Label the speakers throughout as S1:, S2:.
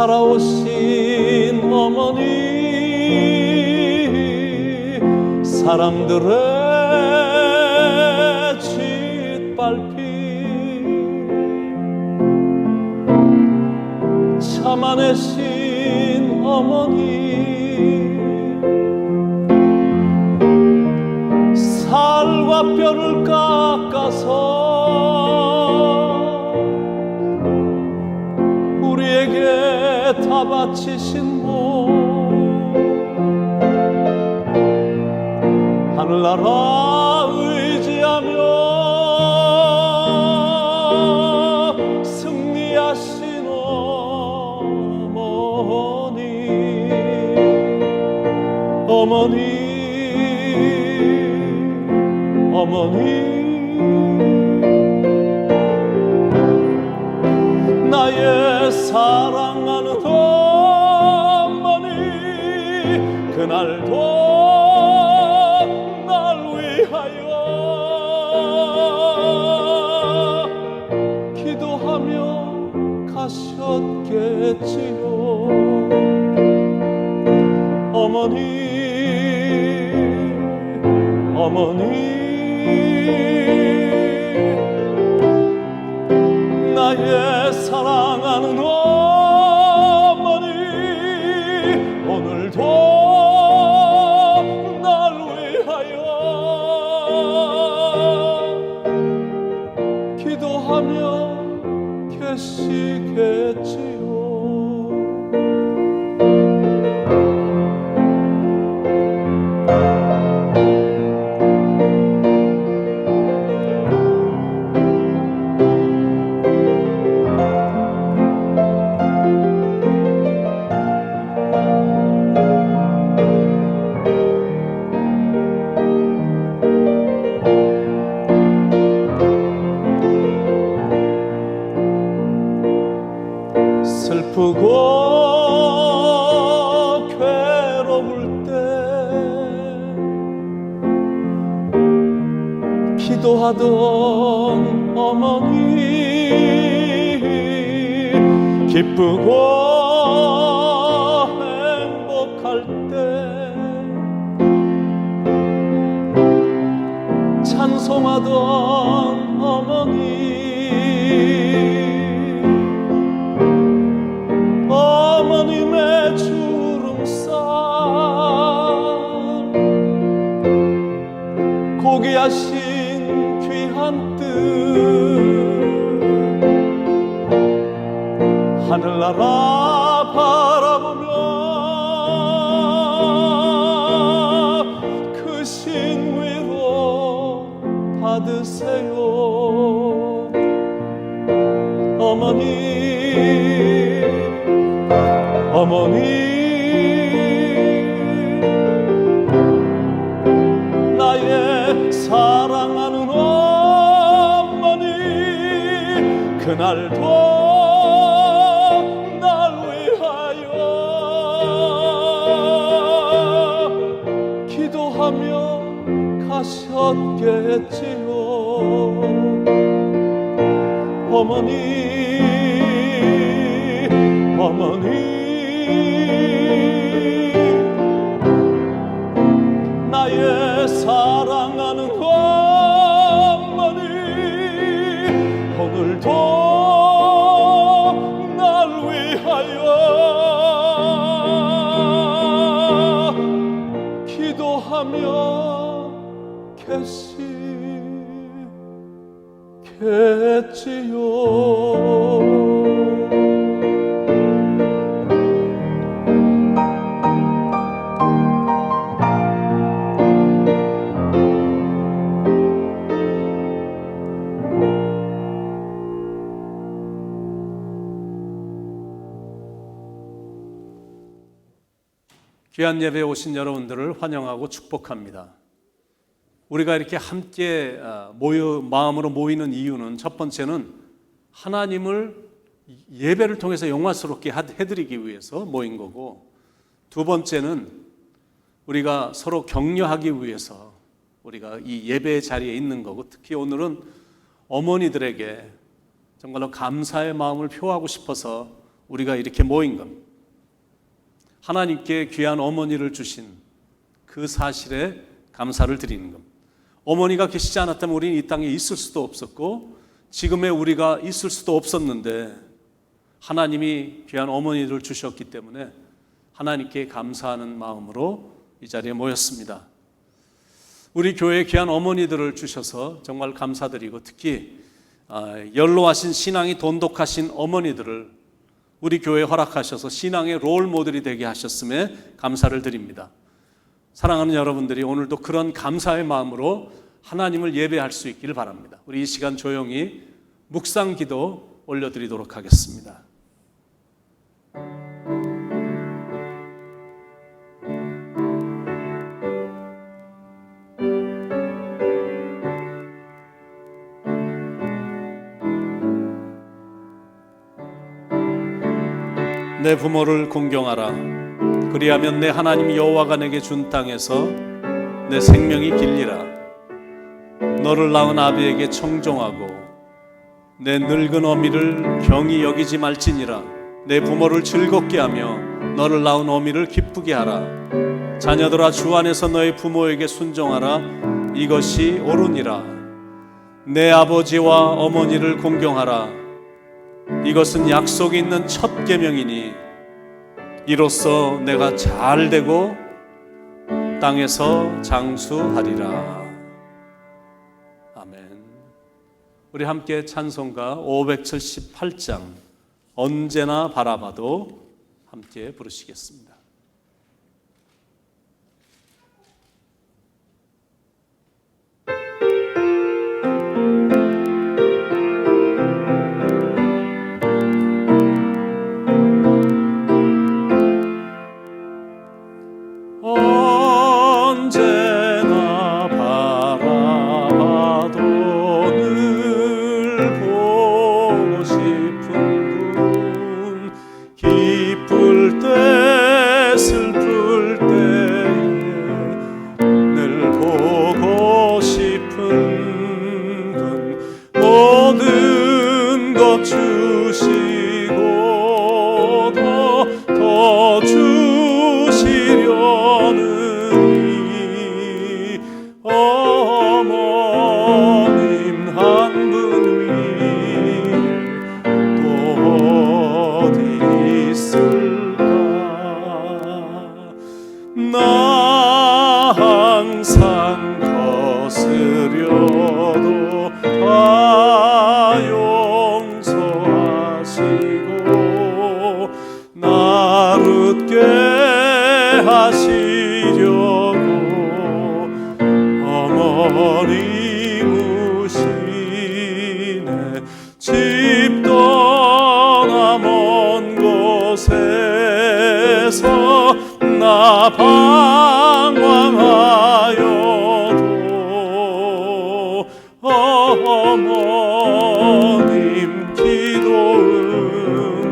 S1: 살아오신 어머니, 사람들의 짓밟힘 참아내신 어머니, 살과 뼈를 깎아서 우리에게 다 바치신 몸, 하늘나라 의지하며 승리하신 어머니, 나의 사랑하는 어머니, 그날도 날 위하여 기도하며 가셨겠지요. 어머니, 나의 사랑하는 어머니, 오늘도 날 위하여 기도하며 계시겠지요. 슬프고 괴로울 때 기도하던 어머니, 기쁘고 행복할 때 찬송하던 어머니, 어머님의 주름살, 고귀하신 귀한 뜻, 하늘나라 바라보며 크신 위로 받으세요. 어머니, 나의 사랑하는 어머니, 그날도 날 위하여 기도하며 가셨겠지요. 어머니, 나의 사랑하는 어머니, 오늘도 날 위하여 기도하며 계시겠지요. 귀한 예배에 오신 여러분들을 환영하고 축복합니다. 우리가 이렇게 함께 마음으로 모이는 이유는, 첫 번째는 하나님을 예배를 통해서 영광스럽게 해드리기 위해서 모인 거고, 두 번째는 우리가 서로 격려하기 위해서 우리가 이 예배의 자리에 있는 거고, 특히 오늘은 어머니들에게 정말로 감사의 마음을 표하고 싶어서 우리가 이렇게 모인 것, 하나님께 귀한 어머니를 주신 그 사실에 감사를 드리는 것. 어머니가 계시지 않았다면 우리는 이 땅에 있을 수도 없었고 지금의 우리가 있을 수도 없었는데 하나님이 귀한 어머니를 주셨기 때문에 하나님께 감사하는 마음으로 이 자리에 모였습니다. 우리 교회에 귀한 어머니들을 주셔서 정말 감사드리고 특히 연로하신 신앙이 돈독하신 어머니들을 우리 교회에 허락하셔서 신앙의 롤 모델이 되게 하셨음에 감사를 드립니다. 사랑하는 여러분들이 오늘도 그런 감사의 마음으로 하나님을 예배할 수 있기를 바랍니다. 우리 이 시간 조용히 묵상 기도 올려드리도록 하겠습니다. 내 부모를 공경하라. 그리하면 내 하나님 여호와가 내게 준 땅에서 내 생명이 길리라. 너를 낳은 아비에게 청종하고 내 늙은 어미를 경히 여기지 말지니라. 내 부모를 즐겁게 하며 너를 낳은 어미를 기쁘게 하라. 자녀들아, 주 안에서 너의 부모에게 순종하라. 이것이 옳으니라. 내 아버지와 어머니를 공경하라. 이것은 약속이 있는 첫 계명이니 이로써 내가 잘 되고 땅에서 장수하리라. 아멘. 우리 함께 찬송가 578장 언제나 바라봐도 함께 부르시겠습니다. 언제나 바라봐도 늘 보고 싶은 분, 기쁠 때 슬플 때에 늘 보고 싶은 분, 모든 것 주시고 더 주시려느니 어머님 한 분 위에 또 어디 있을까. 나 항상 거스려도 다 용서하시고 나를 웃게 하시려고 어머니 우시네. 집 떠나 먼 곳에서 나 방황하여도 어머님 기도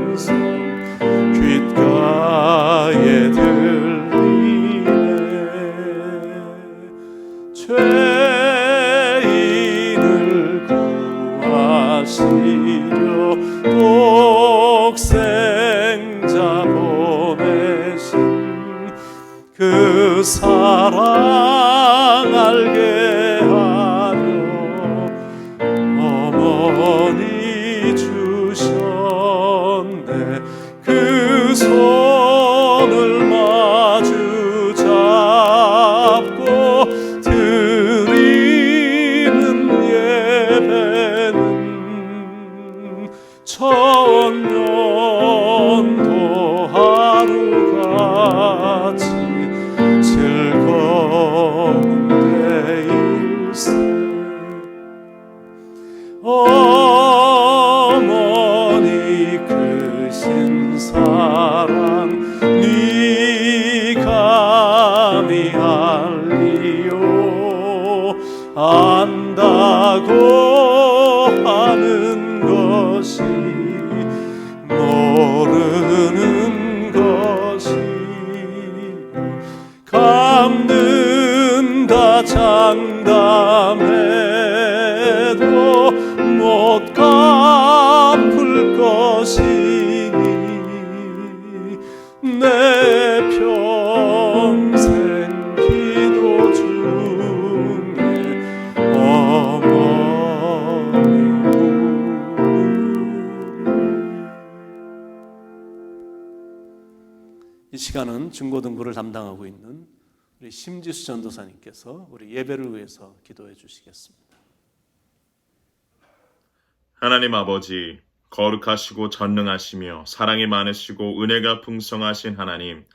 S1: 음성 귓가에 들리네. 죄인을 구하시려 독생자 보내신 그 사랑 알게 하려 어머니 주셨네. 그 손을 마주 잡고 드리는 예배는 천년도 하루같이 즐거운 데일세. 어머니 크신 사랑 네 감히 알리요. 안다고 하는 것이 모르는 것이 갚는다 장담해도 못 갚을 것이니 이 시간은 중고등부를 담당하고 있는 우리 심지수 전도사님께서 우리 예배를 위해서 기도해 주시겠습니다.
S2: 하나님 아버지, 거룩하시고 전능하시며 사랑이 많으시고 은혜가 풍성하신 하나님,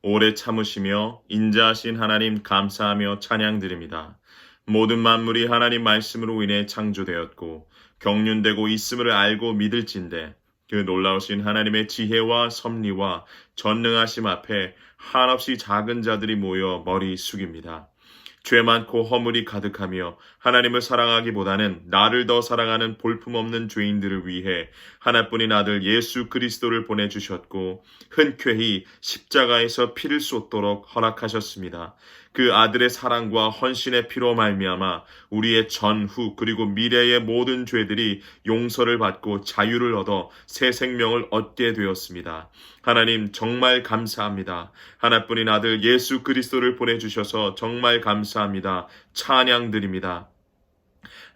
S2: 오래 참으시며 인자하신 하나님 감사하며 찬양드립니다. 모든 만물이 하나님 말씀으로 인해 창조되었고 경륜되고 있음을 알고 믿을진대 그 놀라우신 하나님의 지혜와 섭리와 전능하심 앞에 한없이 작은 자들이 모여 머리 숙입니다. 죄 많고 허물이 가득하며 하나님을 사랑하기보다는 나를 더 사랑하는 볼품없는 죄인들을 위해 하나뿐인 아들 예수 그리스도를 보내주셨고 흔쾌히 십자가에서 피를 쏟도록 허락하셨습니다. 그 아들의 사랑과 헌신의 피로 말미암아 우리의 전후 그리고 미래의 모든 죄들이 용서를 받고 자유를 얻어 새 생명을 얻게 되었습니다. 하나님 정말 감사합니다. 하나뿐인 아들 예수 그리스도를 보내주셔서 정말 감사합니다. 찬양드립니다.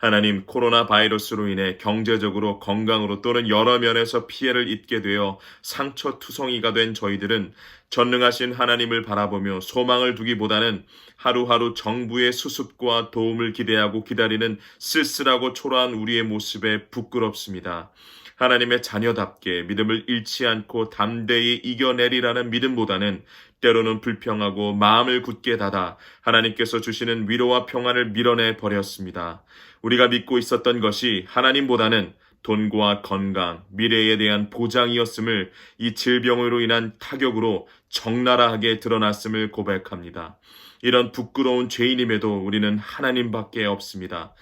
S2: 하나님, 코로나 바이러스로 인해 경제적으로 건강으로 또는 여러 면에서 피해를 입게 되어 상처투성이가 된 저희들은 전능하신 하나님을 바라보며 소망을 두기보다는 하루하루 정부의 수습과 도움을 기대하고 기다리는 쓸쓸하고 초라한 우리의 모습에 부끄럽습니다. 하나님의 자녀답게 믿음을 잃지 않고 담대히 이겨내리라는 믿음보다는 때로는 불평하고 마음을 굳게 닫아 하나님께서 주시는 위로와 평안을 밀어내 버렸습니다. 우리가 믿고 있었던 것이 하나님보다는 돈과 건강, 미래에 대한 보장이었음을 이 질병으로 인한 타격으로 적나라하게 드러났음을 고백합니다. 이런 부끄러운 죄인임에도 우리는 하나님밖에 없습니다.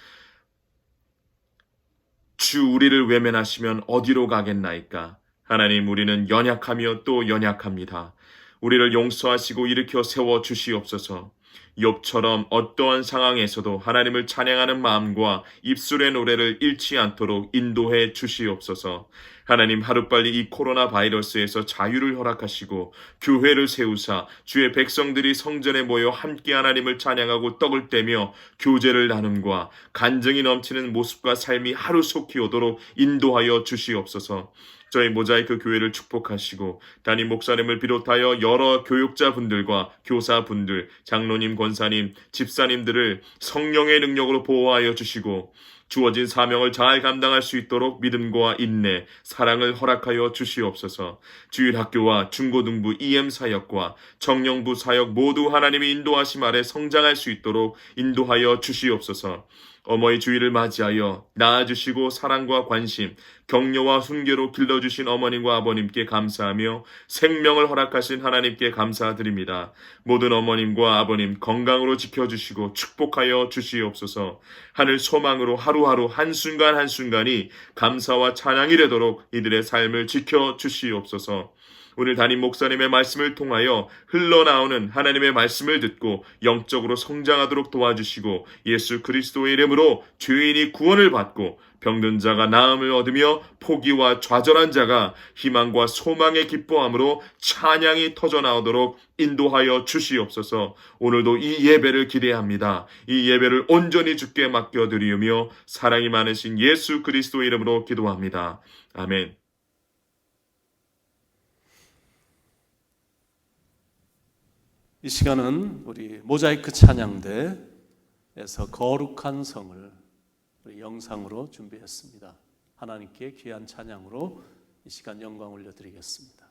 S2: 주 우리를 외면하시면 어디로 가겠나이까? 하나님, 우리는 연약하며 또 연약합니다. 우리를 용서하시고 일으켜 세워 주시옵소서. 욥처럼 어떠한 상황에서도 하나님을 찬양하는 마음과 입술의 노래를 잃지 않도록 인도해 주시옵소서. 하나님, 하루빨리 이 코로나 바이러스에서 자유를 허락하시고 교회를 세우사 주의 백성들이 성전에 모여 함께 하나님을 찬양하고 떡을 떼며 교제를 나눔과 간증이 넘치는 모습과 삶이 하루속히 오도록 인도하여 주시옵소서. 저희 모자이크 교회를 축복하시고 담임 목사님을 비롯하여 여러 교육자분들과 교사분들, 장로님, 권사님, 집사님들을 성령의 능력으로 보호하여 주시고 주어진 사명을 잘 감당할 수 있도록 믿음과 인내, 사랑을 허락하여 주시옵소서. 주일학교와 중고등부 EM 사역과 청년부 사역 모두 하나님의 인도하심 아래 성장할 수 있도록 인도하여 주시옵소서. 어머니 주일을 맞이하여 낳아주시고 사랑과 관심, 격려와 훈계로 길러주신 어머님과 아버님께 감사하며 생명을 허락하신 하나님께 감사드립니다. 모든 어머님과 아버님 건강으로 지켜주시고 축복하여 주시옵소서. 하늘 소망으로 하루하루 한순간 한순간이 감사와 찬양이 되도록 이들의 삶을 지켜주시옵소서. 오늘 담임 목사님의 말씀을 통하여 흘러나오는 하나님의 말씀을 듣고 영적으로 성장하도록 도와주시고 예수 그리스도의 이름으로 죄인이 구원을 받고 병든 자가 나음을 얻으며 포기와 좌절한 자가 희망과 소망의 기뻐함으로 찬양이 터져나오도록 인도하여 주시옵소서. 오늘도 이 예배를 기대합니다. 이 예배를 온전히 주께 맡겨드리며 사랑이 많으신 예수 그리스도의 이름으로 기도합니다. 아멘.
S1: 이 시간은 우리 모자이크 찬양대에서 거룩한 성을 우리 영상으로 준비했습니다. 하나님께 귀한 찬양으로 이 시간 영광 올려드리겠습니다.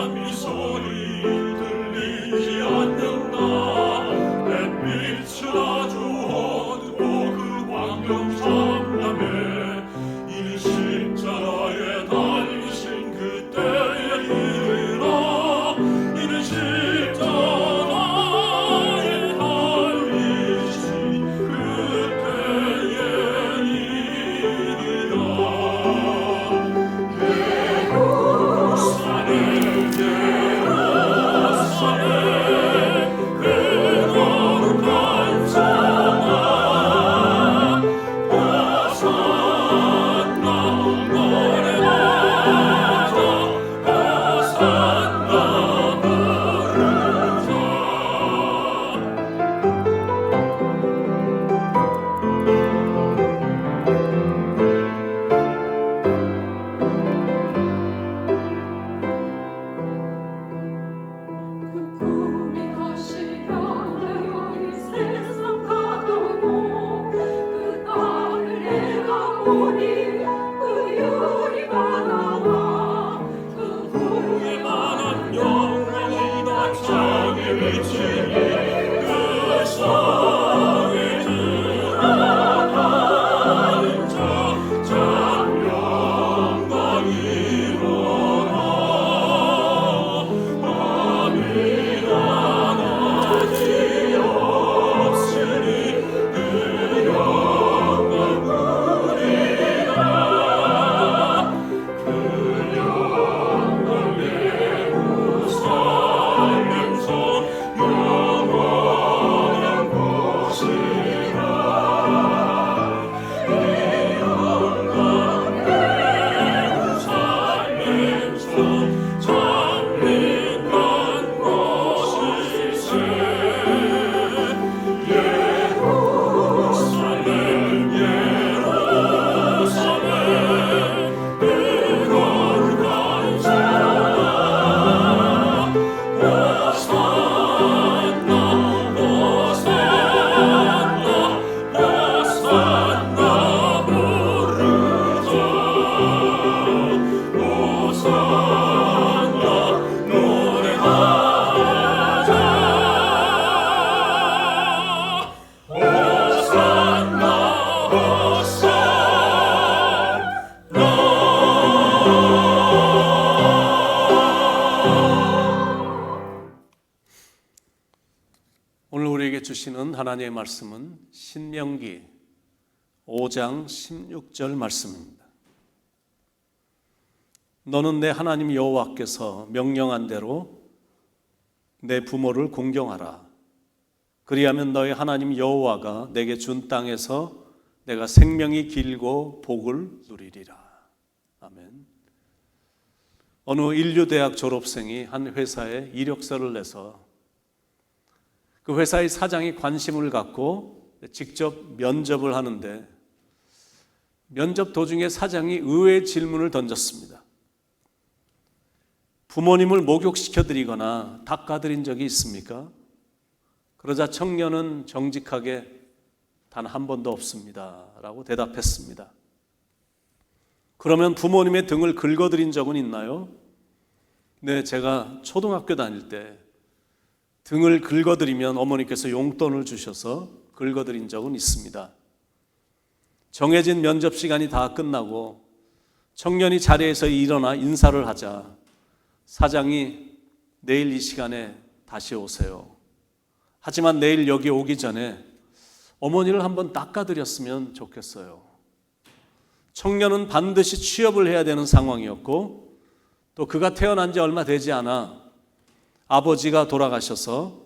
S3: 잠이 소리 들리지 않는다. 햇빛은 아주 어둡고 그 광경 참담해. 이 십자가에 달리신 그때의 일이라. 이는 십자가에 달리신 그때의 일이라. 예루살렘 예루살렘 그 거룩한 성아 호산나 노래하자 호산나 부르자.
S4: 그 꿈이 다시 변하여 이 세상 가더고 그 땅을 내가 보니 그 유리가 나와 그
S3: 후에 만한 영광이 다 창에 비치니 그 성에 들어가는 자 영광이로라. 밤이 하나지 없으니 그 영광 우리가 그 영광 예루살렘 성 영원한 곳이라. 이 영광 예루살렘 성 참빛난 곳일세. 예루살렘 예루살렘 그 거룩한 성아 호산나 호산나 호산나 부르자. 호산나 노래하자 호산나
S1: 오늘 우리에게 주시는 하나님의 말씀은 신명기 5장 16절 말씀입니다. 너는 내 하나님 여호와께서 명령한 대로 내 부모를 공경하라. 그리하면 너희 하나님 여호와가 내게 준 땅에서 내가 생명이 길고 복을 누리리라. 아멘. 어느 인류대학 졸업생이 한 회사에 이력서를 내서 그 회사의 사장이 관심을 갖고 직접 면접을 하는데 면접 도중에 사장이 의외의 질문을 던졌습니다. 부모님을 목욕시켜드리거나 닦아드린 적이 있습니까? 그러자 청년은 정직하게 단 한 번도 없습니다 라고 대답했습니다. 그러면 부모님의 등을 긁어드린 적은 있나요? 네, 제가 초등학교 다닐 때 등을 긁어드리면 어머니께서 용돈을 주셔서 긁어드린 적은 있습니다. 정해진 면접 시간이 다 끝나고 청년이 자리에서 일어나 인사를 하자 사장이 내일 이 시간에 다시 오세요. 하지만 내일 여기 오기 전에 어머니를 한번 닦아드렸으면 좋겠어요. 청년은 반드시 취업을 해야 되는 상황이었고 또 그가 태어난 지 얼마 되지 않아 아버지가 돌아가셔서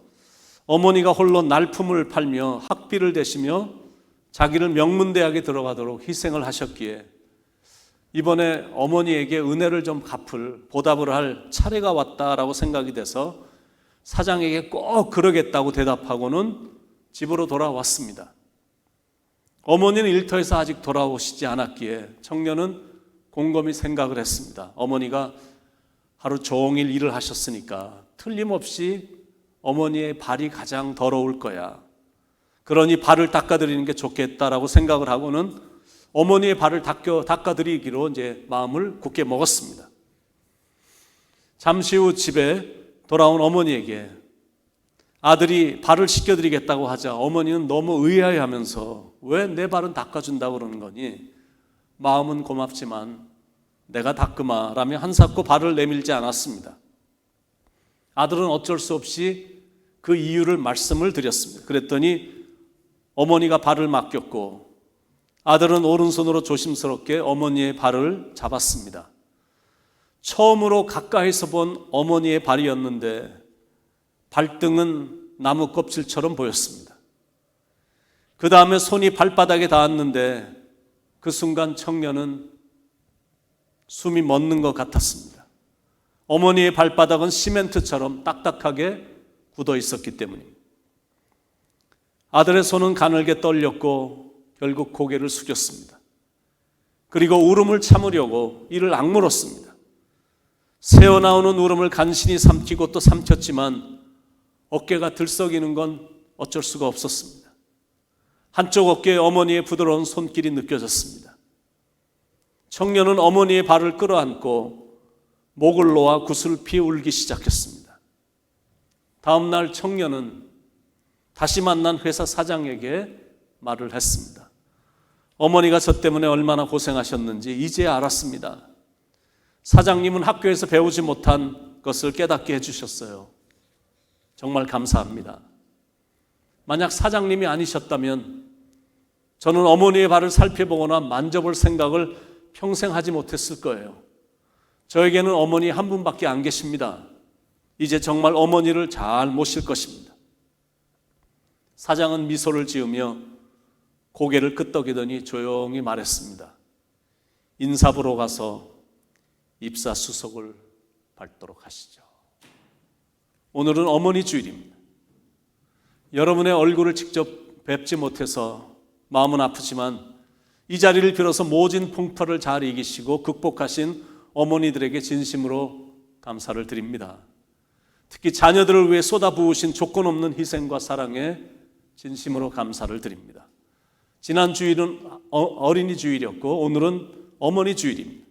S1: 어머니가 홀로 날품을 팔며 학비를 대시며 자기를 명문대학에 들어가도록 희생을 하셨기에 이번에 어머니에게 은혜를 좀 갚을 보답을 할 차례가 왔다라고 생각이 돼서 사장에게 꼭 그러겠다고 대답하고는 집으로 돌아왔습니다. 어머니는 일터에서 아직 돌아오시지 않았기에 청년은 곰곰이 생각을 했습니다. 어머니가 하루 종일 일을 하셨으니까 틀림없이 어머니의 발이 가장 더러울 거야. 그러니 발을 닦아드리는 게 좋겠다라고 생각을 하고는 어머니의 발을 닦아드리기로 이제 마음을 굳게 먹었습니다. 잠시 후 집에 돌아온 어머니에게 아들이 발을 씻겨드리겠다고 하자 어머니는 너무 의아해하면서 왜 내 발은 닦아준다고 그러는 거니? 마음은 고맙지만 내가 닦으마 라며 한사코 발을 내밀지 않았습니다. 아들은 어쩔 수 없이 그 이유를 말씀을 드렸습니다. 그랬더니 어머니가 발을 맡겼고 아들은 오른손으로 조심스럽게 어머니의 발을 잡았습니다. 처음으로 가까이서 본 어머니의 발이었는데 발등은 나무 껍질처럼 보였습니다. 그 다음에 손이 발바닥에 닿았는데 그 순간 청년은 숨이 멎는 것 같았습니다. 어머니의 발바닥은 시멘트처럼 딱딱하게 굳어 있었기 때문입니다. 아들의 손은 가늘게 떨렸고 결국 고개를 숙였습니다. 그리고 울음을 참으려고 이를 악물었습니다. 새어나오는 울음을 간신히 삼키고 또 삼켰지만 어깨가 들썩이는 건 어쩔 수가 없었습니다. 한쪽 어깨에 어머니의 부드러운 손길이 느껴졌습니다. 청년은 어머니의 발을 끌어안고 목을 놓아 구슬피 울기 시작했습니다. 다음 날 청년은 다시 만난 회사 사장에게 말을 했습니다. 어머니가 저 때문에 얼마나 고생하셨는지 이제 알았습니다. 사장님은 학교에서 배우지 못한 것을 깨닫게 해주셨어요. 정말 감사합니다. 만약 사장님이 아니셨다면 저는 어머니의 발을 살펴보거나 만져볼 생각을 평생 하지 못했을 거예요. 저에게는 어머니 한 분밖에 안 계십니다. 이제 정말 어머니를 잘 모실 것입니다. 사장은 미소를 지으며 고개를 끄덕이더니 조용히 말했습니다. 인사부로 가서 입사수속을 밟도록 하시죠. 오늘은 어머니 주일입니다. 여러분의 얼굴을 직접 뵙지 못해서 마음은 아프지만 이 자리를 빌어서 모진 풍파를 잘 이기시고 극복하신 어머니들에게 진심으로 감사를 드립니다. 특히 자녀들을 위해 쏟아부으신 조건 없는 희생과 사랑에 진심으로 감사를 드립니다. 지난 주일은 어린이 주일이었고 오늘은 어머니 주일입니다.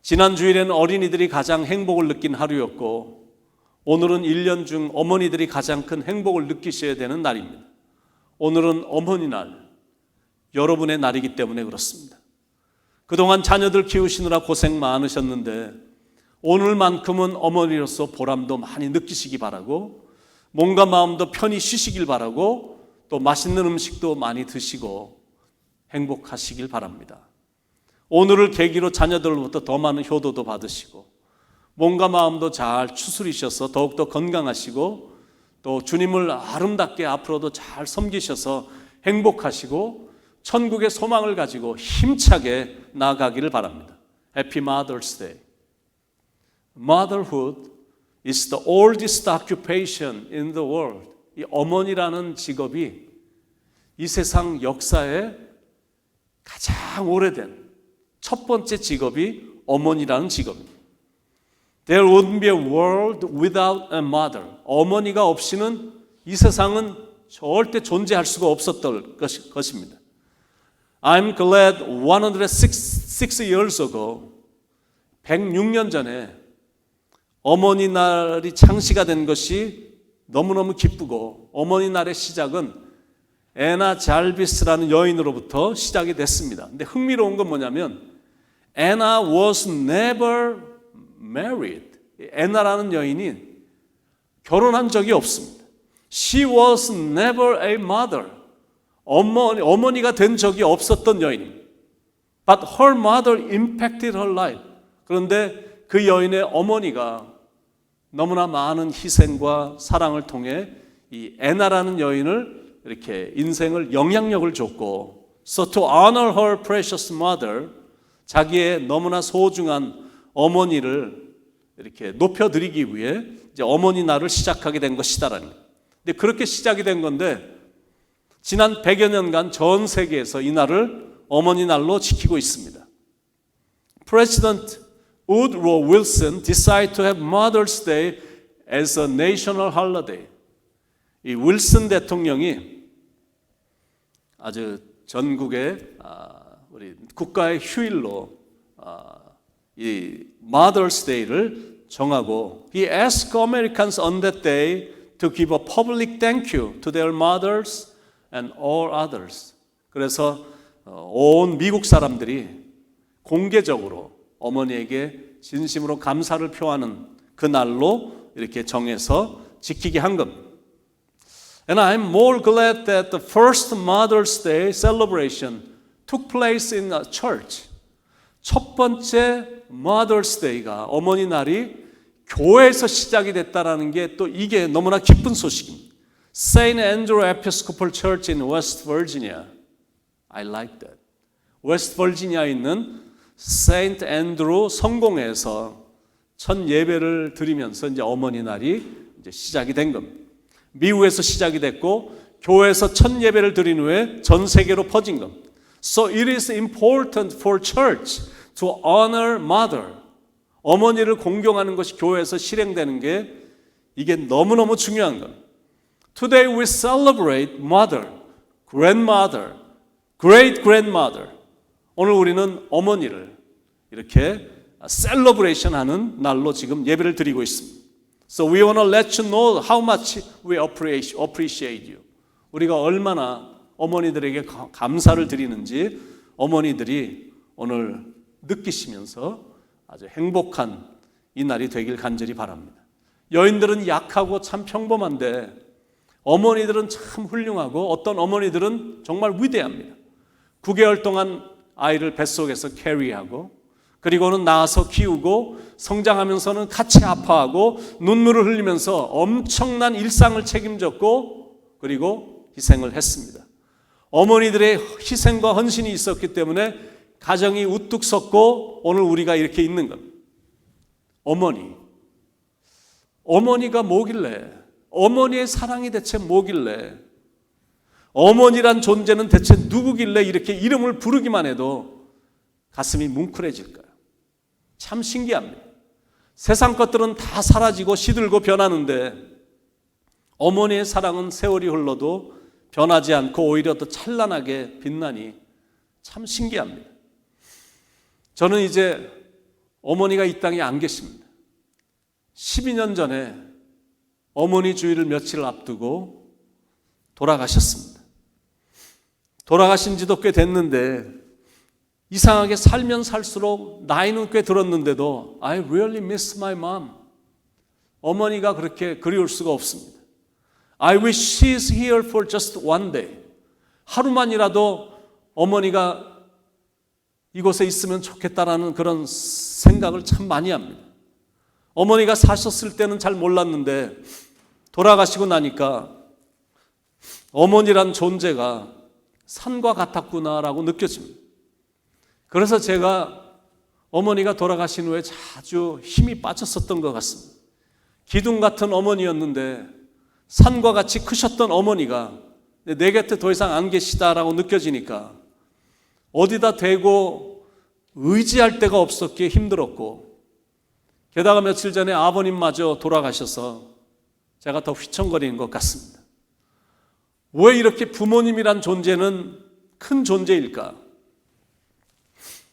S1: 지난 주일에는 어린이들이 가장 행복을 느낀 하루였고 오늘은 1년 중 어머니들이 가장 큰 행복을 느끼셔야 되는 날입니다. 오늘은 어머니 날, 여러분의 날이기 때문에 그렇습니다. 그동안 자녀들 키우시느라 고생 많으셨는데 오늘만큼은 어머니로서 보람도 많이 느끼시기 바라고 몸과 마음도 편히 쉬시길 바라고 또 맛있는 음식도 많이 드시고 행복하시길 바랍니다. 오늘을 계기로 자녀들로부터 더 많은 효도도 받으시고 몸과 마음도 잘 추스리셔서 더욱더 건강하시고 또 주님을 아름답게 앞으로도 잘 섬기셔서 행복하시고 천국의 소망을 가지고 힘차게 나아가기를 바랍니다. Happy Mother's Day. Motherhood is the oldest occupation in the world. 이 어머니라는 직업이 이 세상 역사에 가장 오래된 첫 번째 직업이 어머니라는 직업입니다. There wouldn't be a world without a mother. 어머니가 없이는 이 세상은 절대 존재할 수가 없었던 것입니다. I'm glad 106 years ago, 106년 전에 어머니 날이 창시가 된 것이 너무너무 기쁘고 어머니 날의 시작은 애나 잘비스라는 여인으로부터 시작이 됐습니다. 근데 흥미로운 건 뭐냐면 애나 was never married. 애나라는 여인이 결혼한 적이 없습니다. She was never a mother. 어머니가 된 적이 없었던 여인입니다. But her mother impacted her life. 그런데 그 여인의 어머니가 너무나 많은 희생과 사랑을 통해 이 애나라는 여인을 이렇게 인생을 영향력을 줬고 So to honor her precious mother, 자기의 너무나 소중한 어머니를 이렇게 높여드리기 위해 이제 어머니 날을 시작하게 된 것이다라는 거예요. 근데 그렇게 시작이 된 건데 지난 100여 년간 전 세계에서 이 날을 어머니 날로 지키고 있습니다. President Woodrow Wilson decided to have Mother's Day as a national holiday. 이 윌슨 대통령이 아주 전국의 우리 국가의 휴일로 이 Mother's Day를 정하고 He asked Americans on that day to give a public thank you to their mothers and all others. 그래서 온 미국 사람들이 공개적으로 어머니에게 진심으로 감사를 표하는 그 날로 이렇게 정해서 지키게 한 겁니다. And I'm more glad that the first Mother's Day celebration took place in a church. 첫 번째 Mother's Day가 어머니 날이 교회에서 시작이 됐다라는 게 또 이게 너무나 기쁜 소식입니다. St. Andrew Episcopal Church in West Virginia. I like that. 웨스트 버지니아에 있는 St. Andrew 성공회에서 첫 예배를 드리면서 이제 어머니 날이 이제 시작이 된 겁니다. 미국에서 시작이 됐고 교회에서 첫 예배를 드린 후에 전 세계로 퍼진 겁니다. So it is important for church to honor mother. 어머니를 공경하는 것이 교회에서 실행되는 게 이게 너무너무 중요한 겁니다. Today we celebrate mother, grandmother, great grandmother. 오늘 우리는 어머니를 이렇게 셀러브레이션 하는 날로 지금 예배를 드리고 있습니다. So we want to let you know how much we appreciate you. 우리가 얼마나 어머니들에게 감사를 드리는지 어머니들이 오늘 느끼시면서 아주 행복한 이 날이 되길 간절히 바랍니다. 여인들은 약하고 참 평범한데 어머니들은 참 훌륭하고 어떤 어머니들은 정말 위대합니다. 9개월 동안 아이를 뱃속에서 캐리하고 그리고는 낳아서 키우고 성장하면서는 같이 아파하고 눈물을 흘리면서 엄청난 일상을 책임졌고 그리고 희생을 했습니다. 어머니들의 희생과 헌신이 있었기 때문에 가정이 우뚝 섰고 오늘 우리가 이렇게 있는 겁니다. 어머니가 뭐길래, 어머니의 사랑이 대체 뭐길래, 어머니란 존재는 대체 누구길래 이렇게 이름을 부르기만 해도 가슴이 뭉클해질까요? 참 신기합니다. 세상 것들은 다 사라지고 시들고 변하는데 어머니의 사랑은 세월이 흘러도 변하지 않고 오히려 더 찬란하게 빛나니 참 신기합니다. 저는 이제 어머니가 이 땅에 안 계십니다. 12년 전에 어머니 주일을 며칠 앞두고 돌아가셨습니다. 돌아가신 지도 꽤 됐는데 이상하게 살면 살수록 나이는 꽤 들었는데도 I really miss my mom. 어머니가 그렇게 그리울 수가 없습니다. I wish she is here for just one day. 하루만이라도 어머니가 이곳에 있으면 좋겠다라는 그런 생각을 참 많이 합니다. 어머니가 사셨을 때는 잘 몰랐는데 돌아가시고 나니까 어머니란 존재가 산과 같았구나라고 느껴집니다. 그래서 제가 어머니가 돌아가신 후에 자주 힘이 빠졌었던 것 같습니다. 기둥 같은 어머니였는데 산과 같이 크셨던 어머니가 내 곁에 더 이상 안 계시다라고 느껴지니까 어디다 대고 의지할 데가 없었기에 힘들었고 게다가 며칠 전에 아버님마저 돌아가셔서 제가 더 휘청거리는 것 같습니다. 왜 이렇게 부모님이란 존재는 큰 존재일까?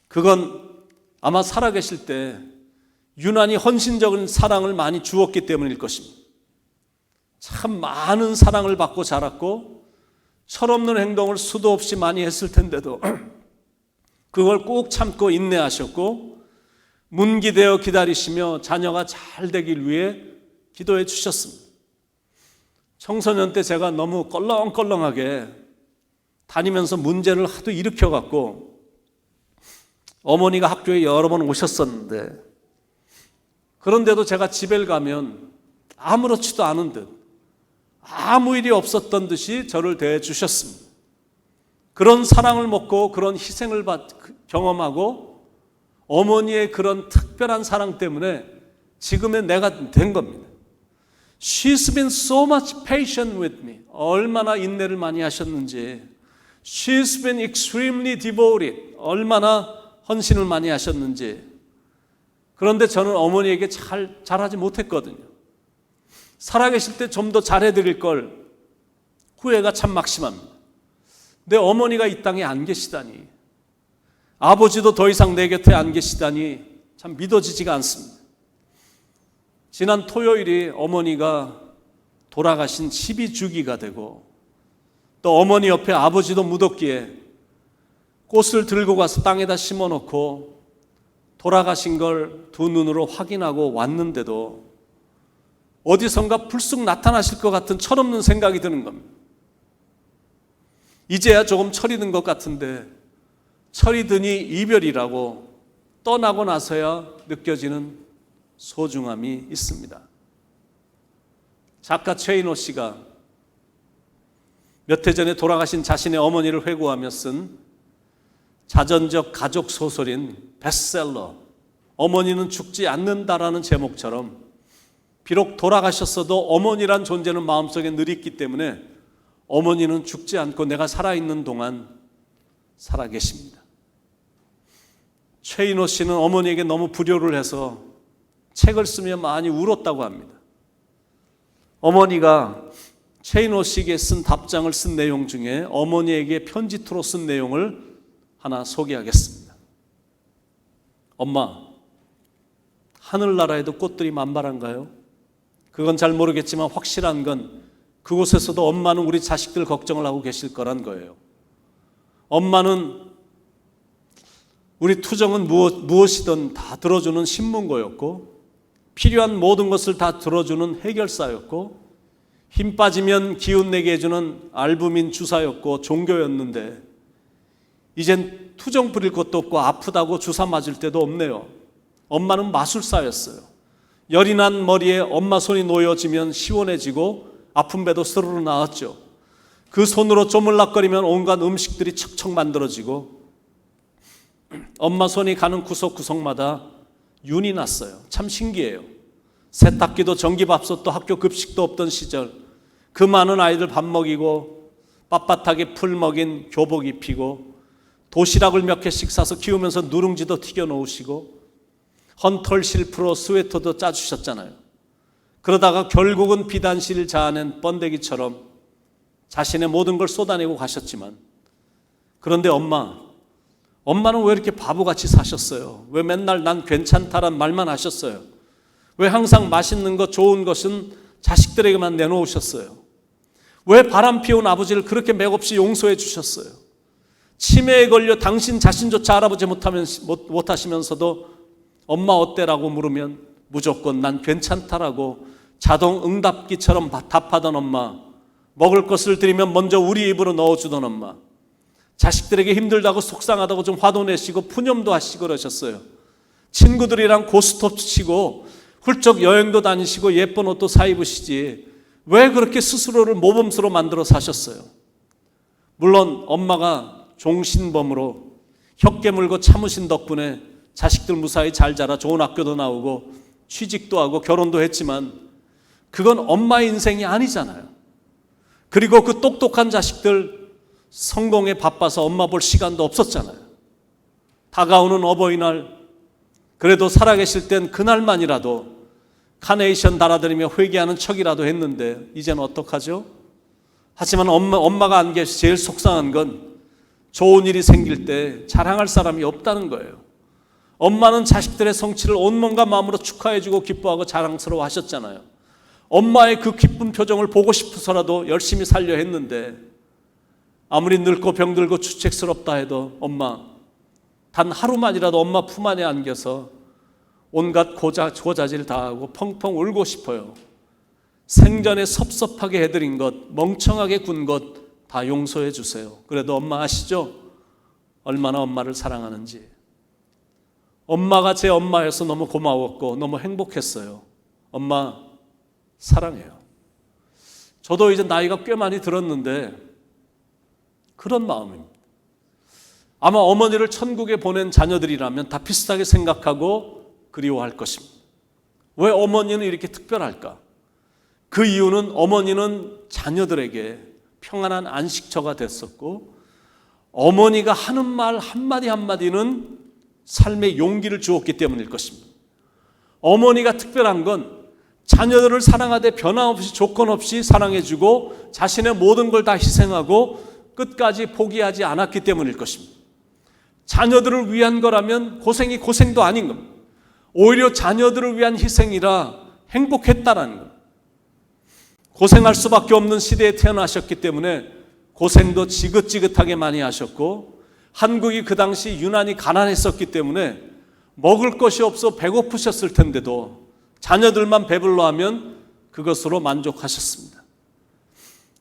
S1: 그건 아마 살아계실 때 유난히 헌신적인 사랑을 많이 주었기 때문일 것입니다. 참 많은 사랑을 받고 자랐고 철없는 행동을 수도 없이 많이 했을 텐데도 그걸 꼭 참고 인내하셨고 문기되어 기다리시며 자녀가 잘 되길 위해 기도해 주셨습니다. 청소년 때 제가 너무 껄렁껄렁하게 다니면서 문제를 하도 일으켜갖고 어머니가 학교에 여러 번 오셨었는데 그런데도 제가 집에 가면 아무렇지도 않은 듯 아무 일이 없었던 듯이 저를 대해 주셨습니다. 그런 사랑을 먹고 그런 희생을 경험하고 어머니의 그런 특별한 사랑 때문에 지금의 내가 된 겁니다. She's been so much patient with me. 얼마나 인내를 많이 하셨는지. She's been extremely devoted. 얼마나 헌신을 많이 하셨는지. 그런데 저는 어머니에게 잘하지 못했거든요. 살아계실 때 좀 더 잘해드릴 걸 후회가 참 막심합니다. 내 어머니가 이 땅에 안 계시다니, 아버지도 더 이상 내 곁에 안 계시다니 참 믿어지지가 않습니다. 지난 토요일이 어머니가 돌아가신 12주기가 되고 또 어머니 옆에 아버지도 묻었기에 꽃을 들고 가서 땅에다 심어놓고 돌아가신 걸 두 눈으로 확인하고 왔는데도 어디선가 불쑥 나타나실 것 같은 철없는 생각이 드는 겁니다. 이제야 조금 철이 든 것 같은데 철이 드니 이별이라고 떠나고 나서야 느껴지는 소중함이 있습니다. 작가 최인호 씨가 몇 해 전에 돌아가신 자신의 어머니를 회고하며 쓴 자전적 가족 소설인 베스트셀러 어머니는 죽지 않는다라는 제목처럼 비록 돌아가셨어도 어머니란 존재는 마음속에 늘 있기 때문에 어머니는 죽지 않고 내가 살아있는 동안 살아계십니다. 최인호 씨는 어머니에게 너무 불효를 해서 책을 쓰며 많이 울었다고 합니다. 어머니가 최인호 씨에게 쓴 답장을 쓴 내용 중에 어머니에게 편지투로 쓴 내용을 하나 소개하겠습니다. 엄마, 하늘나라에도 꽃들이 만발한가요? 그건 잘 모르겠지만 확실한 건 그곳에서도 엄마는 우리 자식들 걱정을 하고 계실 거란 거예요. 엄마는 우리 투정은 무엇이든 다 들어주는 신문고였고 필요한 모든 것을 다 들어주는 해결사였고 힘 빠지면 기운 내게 해주는 알부민 주사였고 종교였는데 이젠 투정 부릴 것도 없고 아프다고 주사 맞을 때도 없네요. 엄마는 마술사였어요. 열이 난 머리에 엄마 손이 놓여지면 시원해지고 아픈 배도 스르르 나았죠. 그 손으로 쪼물락거리면 온갖 음식들이 척척 만들어지고 엄마 손이 가는 구석구석마다 윤이 났어요. 참 신기해요. 세탁기도 전기밥솥도 학교 급식도 없던 시절 그 많은 아이들 밥 먹이고 빳빳하게 풀 먹인 교복 입히고 도시락을 몇 개씩 싸서 키우면서 누룽지도 튀겨 놓으시고 헌털 실프로 스웨터도 짜주셨잖아요. 그러다가 결국은 비단실 자아낸 번데기처럼 자신의 모든 걸 쏟아내고 가셨지만 그런데 엄마는 왜 이렇게 바보같이 사셨어요? 왜 맨날 난 괜찮다란 말만 하셨어요? 왜 항상 맛있는 것 좋은 것은 자식들에게만 내놓으셨어요? 왜 바람 피운 아버지를 그렇게 맥없이 용서해 주셨어요? 치매에 걸려 당신 자신조차 알아보지 못하시면서도 엄마 어때라고 물으면 무조건 난 괜찮다라고 자동 응답기처럼 답하던 엄마, 먹을 것을 드리면 먼저 우리 입으로 넣어주던 엄마, 자식들에게 힘들다고 속상하다고 좀 화도 내시고 푸념도 하시고 그러셨어요. 친구들이랑 고스톱 치고 훌쩍 여행도 다니시고 예쁜 옷도 사 입으시지 왜 그렇게 스스로를 모범수로 만들어 사셨어요? 물론 엄마가 종신범으로 혀 깨물고 참으신 덕분에 자식들 무사히 잘 자라 좋은 학교도 나오고 취직도 하고 결혼도 했지만 그건 엄마의 인생이 아니잖아요. 그리고 그 똑똑한 자식들 성공에 바빠서 엄마 볼 시간도 없었잖아요. 다가오는 어버이날 그래도 살아계실 땐 그날만이라도 카네이션 달아드리며 회개하는 척이라도 했는데 이제는 어떡하죠? 하지만 엄마가 안 계시 제일 속상한 건 좋은 일이 생길 때 자랑할 사람이 없다는 거예요. 엄마는 자식들의 성취를 온몸과 마음으로 축하해주고 기뻐하고 자랑스러워 하셨잖아요. 엄마의 그 기쁜 표정을 보고 싶어서라도 열심히 살려 했는데 아무리 늙고 병들고 주책스럽다 해도 엄마 단 하루만이라도 엄마 품 안에 안겨서 온갖 고자질 다 하고 펑펑 울고 싶어요. 생전에 섭섭하게 해드린 것, 멍청하게 군 것 다 용서해 주세요. 그래도 엄마 아시죠? 얼마나 엄마를 사랑하는지. 엄마가 제 엄마여서 너무 고마웠고 너무 행복했어요. 엄마 사랑해요. 저도 이제 나이가 꽤 많이 들었는데 그런 마음입니다. 아마 어머니를 천국에 보낸 자녀들이라면 다 비슷하게 생각하고 그리워할 것입니다. 왜 어머니는 이렇게 특별할까? 그 이유는 어머니는 자녀들에게 평안한 안식처가 됐었고 어머니가 하는 말 한마디 한마디는 삶의 용기를 주었기 때문일 것입니다. 어머니가 특별한 건 자녀들을 사랑하되 변함없이 조건 없이 사랑해주고 자신의 모든 걸 다 희생하고 끝까지 포기하지 않았기 때문일 것입니다. 자녀들을 위한 거라면 고생이 고생도 아닌 겁니다. 오히려 자녀들을 위한 희생이라 행복했다라는 것. 고생할 수밖에 없는 시대에 태어나셨기 때문에 고생도 지긋지긋하게 많이 하셨고, 한국이 그 당시 유난히 가난했었기 때문에 먹을 것이 없어 배고프셨을 텐데도 자녀들만 배불러 하면 그것으로 만족하셨습니다.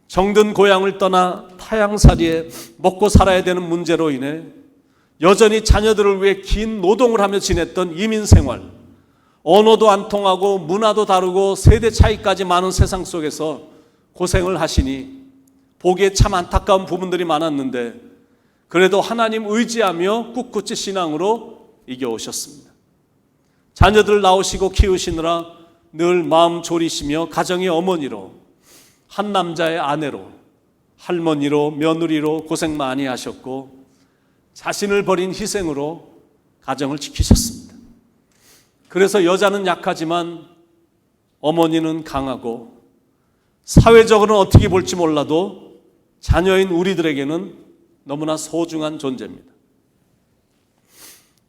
S1: 정든 고향을 떠나 타향살이에 먹고 살아야 되는 문제로 인해 여전히 자녀들을 위해 긴 노동을 하며 지냈던 이민 생활, 언어도 안 통하고 문화도 다르고 세대 차이까지 많은 세상 속에서 고생을 하시니 보기에 참 안타까운 부분들이 많았는데, 그래도 하나님 의지하며 꿋꿋이 신앙으로 이겨오셨습니다. 자녀들 낳으시고 키우시느라 늘 마음 졸이시며 가정의 어머니로, 한 남자의 아내로, 할머니로, 며느리로 고생 많이 하셨고, 자신을 버린 희생으로 가정을 지키셨습니다. 그래서 여자는 약하지만 어머니는 강하고, 사회적으로는 어떻게 볼지 몰라도 자녀인 우리들에게는 너무나 소중한 존재입니다.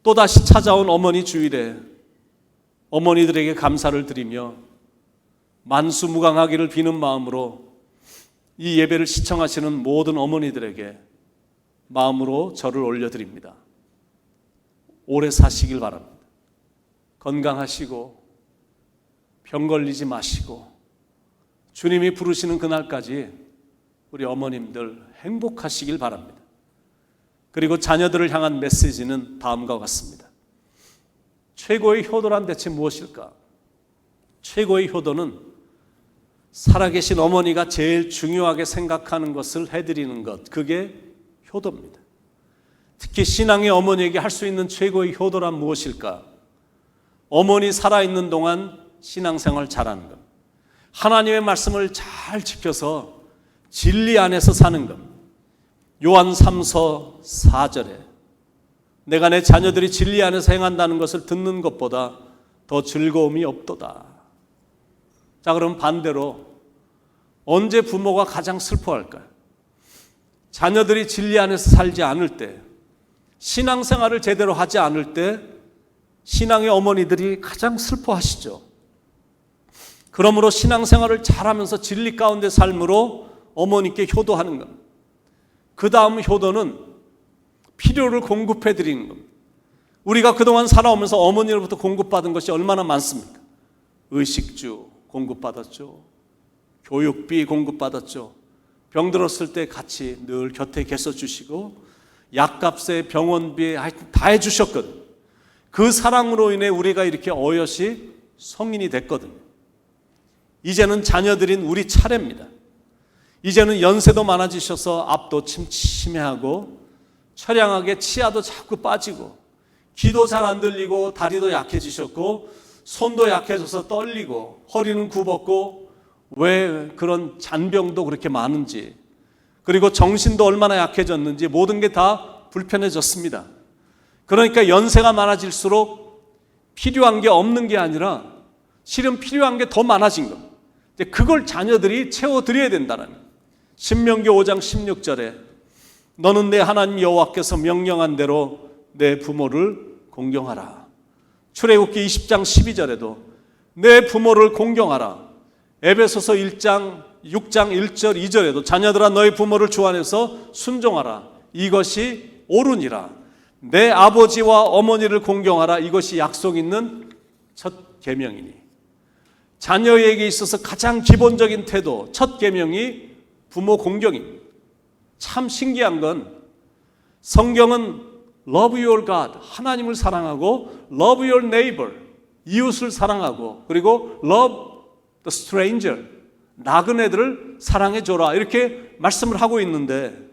S1: 또다시 찾아온 어머니 주일에 어머니들에게 감사를 드리며 만수무강하기를 비는 마음으로 이 예배를 시청하시는 모든 어머니들에게 마음으로 절을 올려드립니다. 오래 사시길 바랍니다. 건강하시고 병 걸리지 마시고 주님이 부르시는 그날까지 우리 어머님들 행복하시길 바랍니다. 그리고 자녀들을 향한 메시지는 다음과 같습니다. 최고의 효도란 대체 무엇일까? 최고의 효도는 살아계신 어머니가 제일 중요하게 생각하는 것을 해드리는 것, 그게 효도입니다. 특히 신앙의 어머니에게 할 수 있는 최고의 효도란 무엇일까? 어머니 살아있는 동안 신앙생활 잘하는 것, 하나님의 말씀을 잘 지켜서 진리 안에서 사는 것. 요한 3서 4절에 내가 내 자녀들이 진리 안에서 행한다는 것을 듣는 것보다 더 즐거움이 없도다. 자, 그럼 반대로 언제 부모가 가장 슬퍼할까요? 자녀들이 진리 안에서 살지 않을 때, 신앙생활을 제대로 하지 않을 때 신앙의 어머니들이 가장 슬퍼하시죠. 그러므로 신앙생활을 잘하면서 진리 가운데 삶으로 어머니께 효도하는 겁니다. 그 다음 효도는 필요를 공급해 드리는 겁니다. 우리가 그동안 살아오면서 어머니로부터 공급받은 것이 얼마나 많습니까? 의식주 공급받았죠. 교육비 공급받았죠. 병들었을 때 같이 늘 곁에 계셔 주시고 약값에 병원비에 다 해주셨거든요. 그 사랑으로 인해 우리가 이렇게 어여시 성인이 됐거든요. 이제는 자녀들인 우리 차례입니다. 이제는 연세도 많아지셔서 앞도 침침해하고 처량하게 치아도 자꾸 빠지고 귀도 잘 안 들리고 다리도 약해지셨고 손도 약해져서 떨리고 허리는 굽었고 왜 그런 잔병도 그렇게 많은지, 그리고 정신도 얼마나 약해졌는지 모든 게 다 불편해졌습니다. 그러니까 연세가 많아질수록 필요한 게 없는 게 아니라 실은 필요한 게 더 많아진 겁니다. 그걸 자녀들이 채워드려야 된다는 거예요. 신명기 5장 16절에 너는 내 하나님 여호와께서 명령한 대로 내 부모를 공경하라. 출애굽기 20장 12절에도 내 부모를 공경하라. 에베소서 6장 1절 2절에도 자녀들아 너희 부모를 주 안에서 순종하라. 이것이 옳으니라. 내 아버지와 어머니를 공경하라. 이것이 약속 있는 첫 계명이니. 자녀에게 있어서 가장 기본적인 태도, 첫 계명이 부모 공경입니다. 참 신기한 건 성경은 love your God, 하나님을 사랑하고 love your neighbor, 이웃을 사랑하고 그리고 love the stranger, 나그네들을 사랑해줘라 이렇게 말씀을 하고 있는데,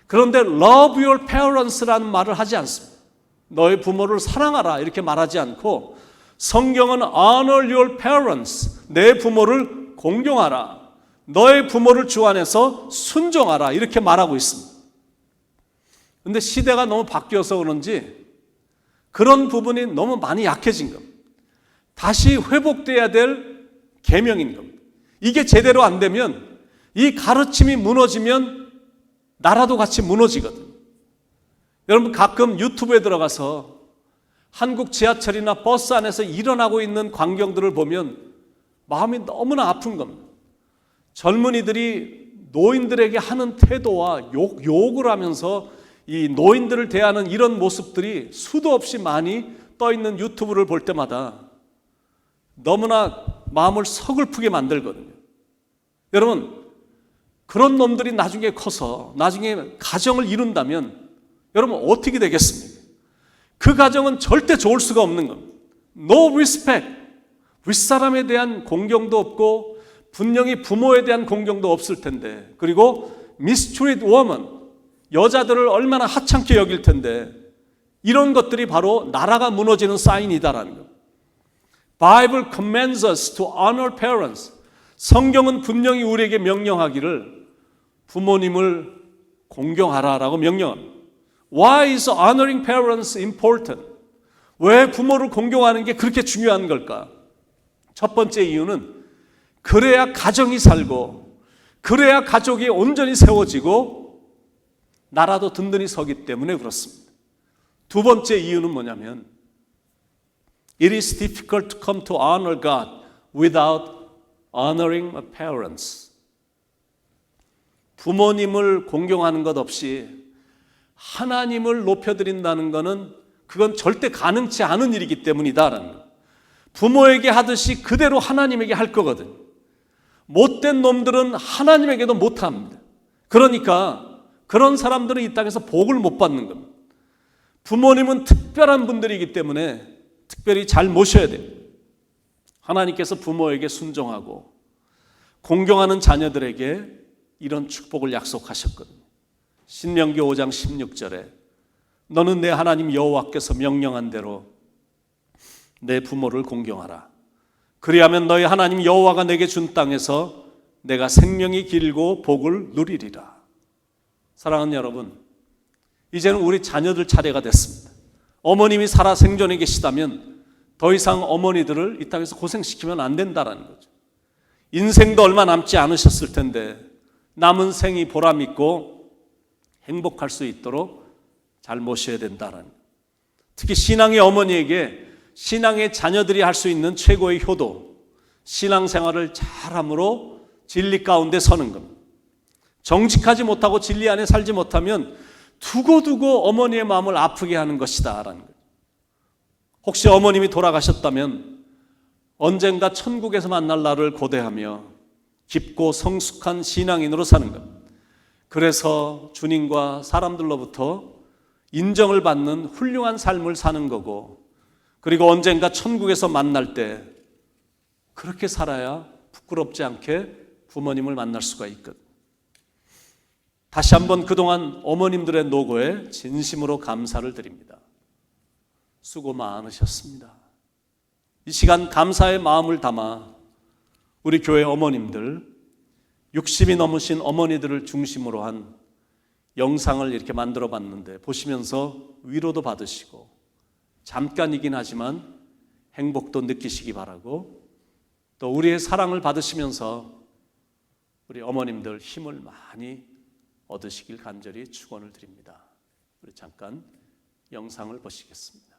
S1: 그런데 love your parents라는 말을 하지 않습니다. 너의 부모를 사랑하라 이렇게 말하지 않고 성경은 honor your parents, 내 부모를 공경하라, 너의 부모를 주 안에서 순종하라 이렇게 말하고 있습니다. 그런데 시대가 너무 바뀌어서 그런지 그런 부분이 너무 많이 약해진 겁니다. 다시 회복돼야 될 계명인 겁니다. 이게 제대로 안 되면, 이 가르침이 무너지면 나라도 같이 무너지거든요. 여러분 가끔 유튜브에 들어가서 한국 지하철이나 버스 안에서 일어나고 있는 광경들을 보면 마음이 너무나 아픈 겁니다. 젊은이들이 노인들에게 하는 태도와 욕을 하면서 이 노인들을 대하는 이런 모습들이 수도 없이 많이 떠 있는 유튜브를 볼 때마다 너무나 마음을 서글프게 만들거든요. 여러분, 그런 놈들이 나중에 커서 나중에 가정을 이룬다면 여러분 어떻게 되겠습니까? 그 가정은 절대 좋을 수가 없는 겁니다. No respect. 윗사람에 대한 공경도 없고 분명히 부모에 대한 공경도 없을 텐데, 그리고 mistreat woman, 여자들을 얼마나 하찮게 여길 텐데, 이런 것들이 바로 나라가 무너지는 사인이다라는 것. Bible commands us to honor parents. 성경은 분명히 우리에게 명령하기를 부모님을 공경하라라고 명령합니다. Why is honoring parents important? 왜 부모를 공경하는 게 그렇게 중요한 걸까? 첫 번째 이유는 그래야 가정이 살고, 그래야 가족이 온전히 세워지고 나라도 든든히 서기 때문에 그렇습니다. 두 번째 이유는 뭐냐면 It is difficult to come to honor God without honoring my parents. 부모님을 공경하는 것 없이 하나님을 높여드린다는 것은 그건 절대 가능치 않은 일이기 때문이다라는 것. 부모에게 하듯이 그대로 하나님에게 할 거거든요. 못된 놈들은 하나님에게도 못합니다. 그러니까 그런 사람들은 이 땅에서 복을 못 받는 겁니다. 부모님은 특별한 분들이기 때문에 특별히 잘 모셔야 돼요. 하나님께서 부모에게 순종하고 공경하는 자녀들에게 이런 축복을 약속하셨거든요. 신명기 5장 16절에 너는 내 하나님 여호와께서 명령한 대로 내 부모를 공경하라. 그리하면 너희 하나님 여호와가 내게 준 땅에서 내가 생명이 길고 복을 누리리라. 사랑하는 여러분, 이제는 우리 자녀들 차례가 됐습니다. 어머님이 살아 생존해 계시다면 더 이상 어머니들을 이 땅에서 고생시키면 안 된다는 거죠. 인생도 얼마 남지 않으셨을 텐데 남은 생이 보람 있고 행복할 수 있도록 잘 모셔야 된다는 거죠. 특히 신앙의 어머니에게 신앙의 자녀들이 할 수 있는 최고의 효도, 신앙생활을 잘함으로 진리 가운데 서는 겁니다. 정직하지 못하고 진리 안에 살지 못하면 두고두고 어머니의 마음을 아프게 하는 것이다 라는 거예요. 혹시 어머님이 돌아가셨다면 언젠가 천국에서 만날 날을 고대하며 깊고 성숙한 신앙인으로 사는 것. 그래서 주님과 사람들로부터 인정을 받는 훌륭한 삶을 사는 거고, 그리고 언젠가 천국에서 만날 때 그렇게 살아야 부끄럽지 않게 부모님을 만날 수가 있거든. 다시 한번 그동안 어머님들의 노고에 진심으로 감사를 드립니다. 수고 많으셨습니다. 이 시간 감사의 마음을 담아 우리 교회 어머님들, 60이 넘으신 어머니들을 중심으로 한 영상을 이렇게 만들어 봤는데 보시면서 위로도 받으시고 잠깐이긴 하지만 행복도 느끼시기 바라고, 또 우리의 사랑을 받으시면서 우리 어머님들 힘을 많이 얻으시길 간절히 축원을 드립니다. 우리 잠깐 영상을 보시겠습니다.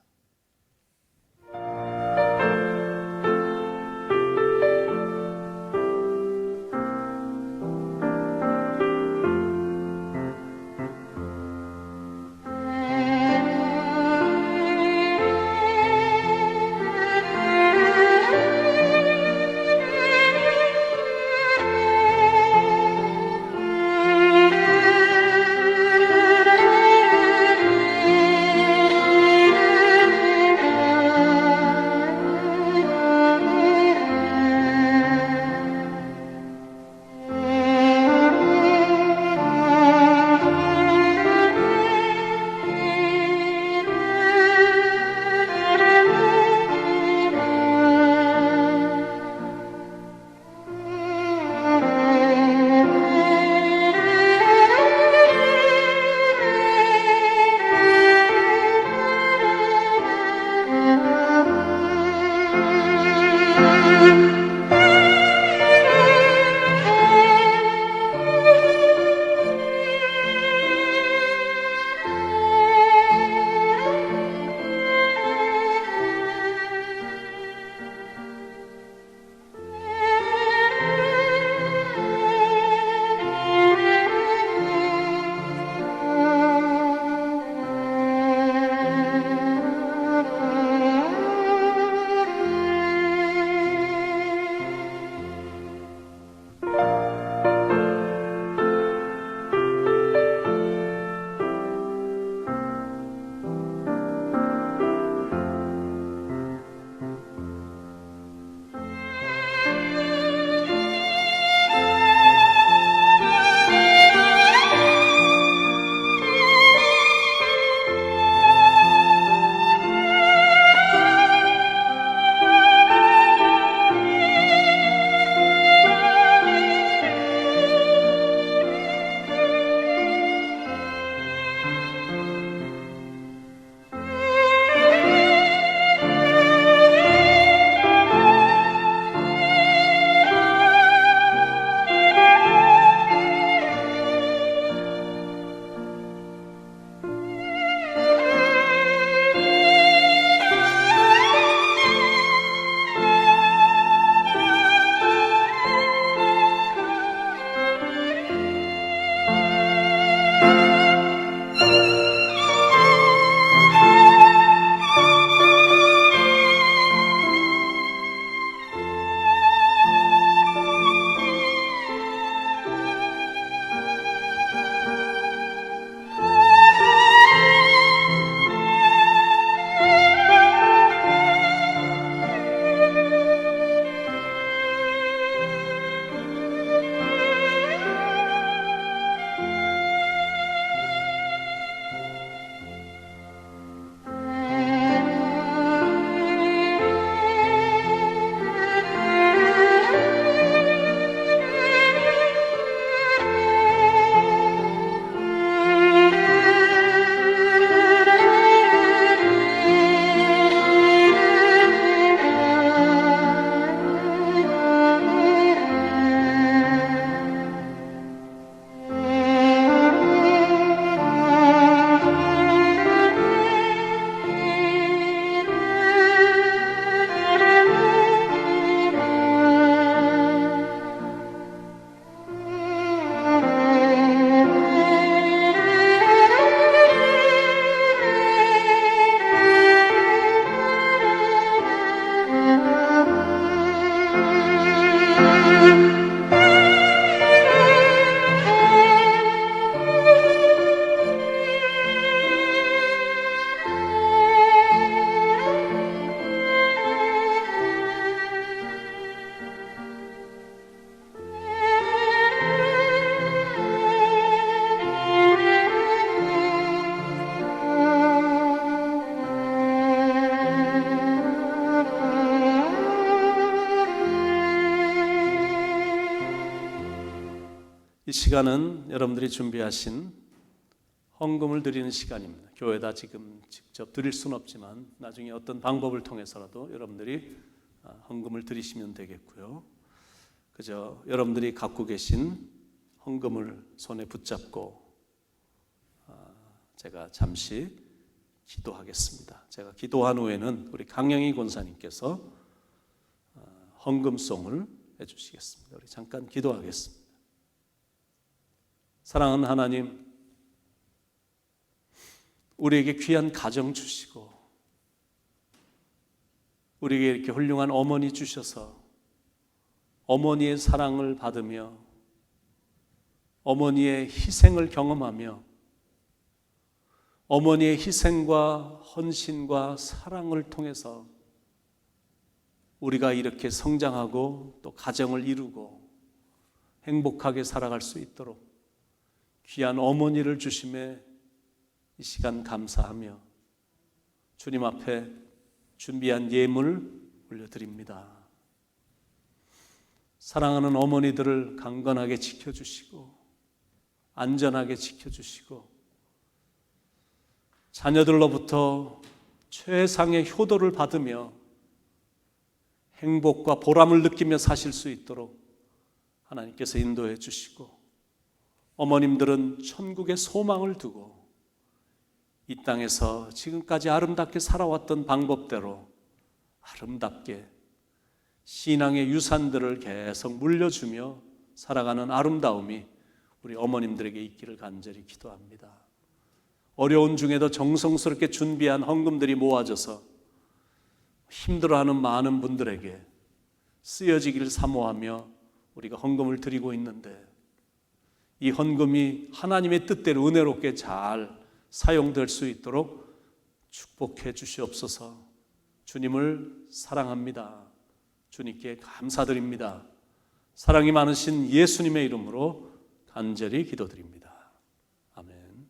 S1: 이 시간은 여러분들이 준비하신 헌금을 드리는 시간입니다. 교회다 지금 직접 드릴 수는 없지만 나중에 어떤 방법을 통해서라도 여러분들이 헌금을 드리시면 되겠고요. 그저 여러분들이 갖고 계신 헌금을 손에 붙잡고 제가 잠시 기도하겠습니다. 제가 기도한 후에는 우리 강영희 권사님께서 헌금송을 해주시겠습니다. 우리 잠깐 기도하겠습니다. 사랑하는 하나님, 우리에게 귀한 가정 주시고 우리에게 이렇게 훌륭한 어머니 주셔서 어머니의 사랑을 받으며 어머니의 희생을 경험하며 어머니의 희생과 헌신과 사랑을 통해서 우리가 이렇게 성장하고 또 가정을 이루고 행복하게 살아갈 수 있도록 귀한 어머니를 주심에 이 시간 감사하며 주님 앞에 준비한 예물 올려드립니다. 사랑하는 어머니들을 강건하게 지켜주시고 안전하게 지켜주시고 자녀들로부터 최상의 효도를 받으며 행복과 보람을 느끼며 사실 수 있도록 하나님께서 인도해 주시고 어머님들은 천국의 소망을 두고 이 땅에서 지금까지 아름답게 살아왔던 방법대로 아름답게 신앙의 유산들을 계속 물려주며 살아가는 아름다움이 우리 어머님들에게 있기를 간절히 기도합니다. 어려운 중에도 정성스럽게 준비한 헌금들이 모아져서 힘들어하는 많은 분들에게 쓰여지기를 사모하며 우리가 헌금을 드리고 있는데 이 헌금이 하나님의 뜻대로 은혜롭게 잘 사용될 수 있도록 축복해 주시옵소서. 주님을 사랑합니다. 주님께 감사드립니다. 사랑이 많으신 예수님의 이름으로 간절히 기도드립니다. 아멘.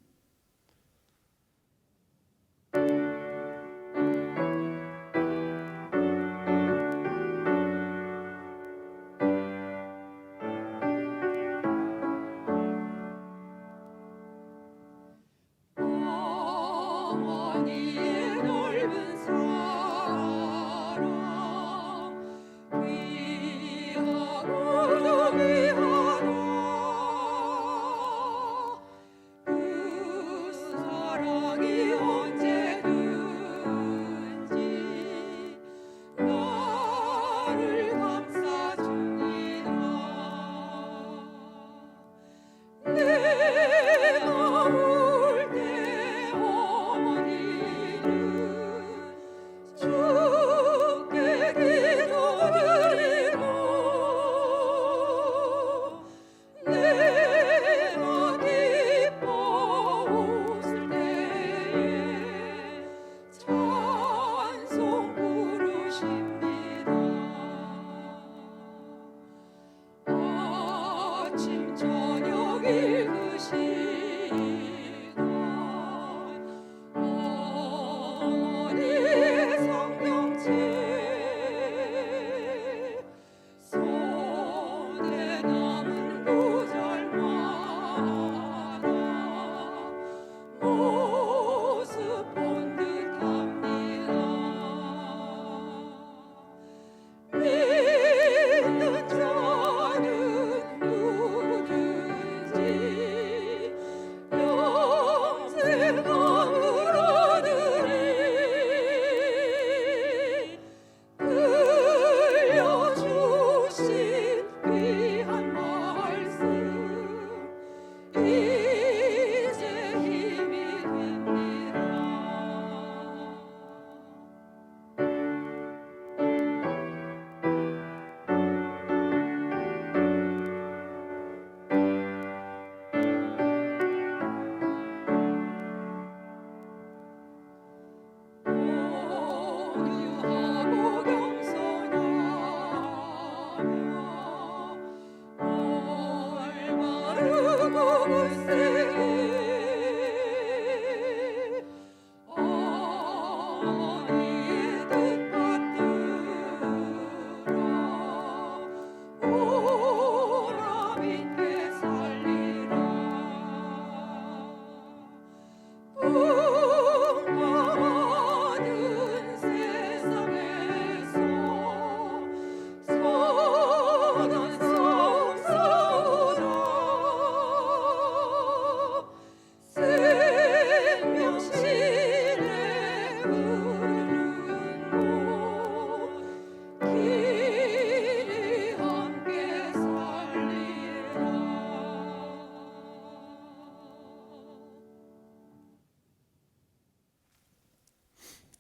S4: 어머니의 넓은 사랑 귀하고도 귀하다. 그 사랑이 언제든지 나를 감싸줍니다. 내가 울 때 어머니는 주께 기도드리고 내가 기뻐 웃을 때에 찬송 부르십니다. 아침 저녁 읽으시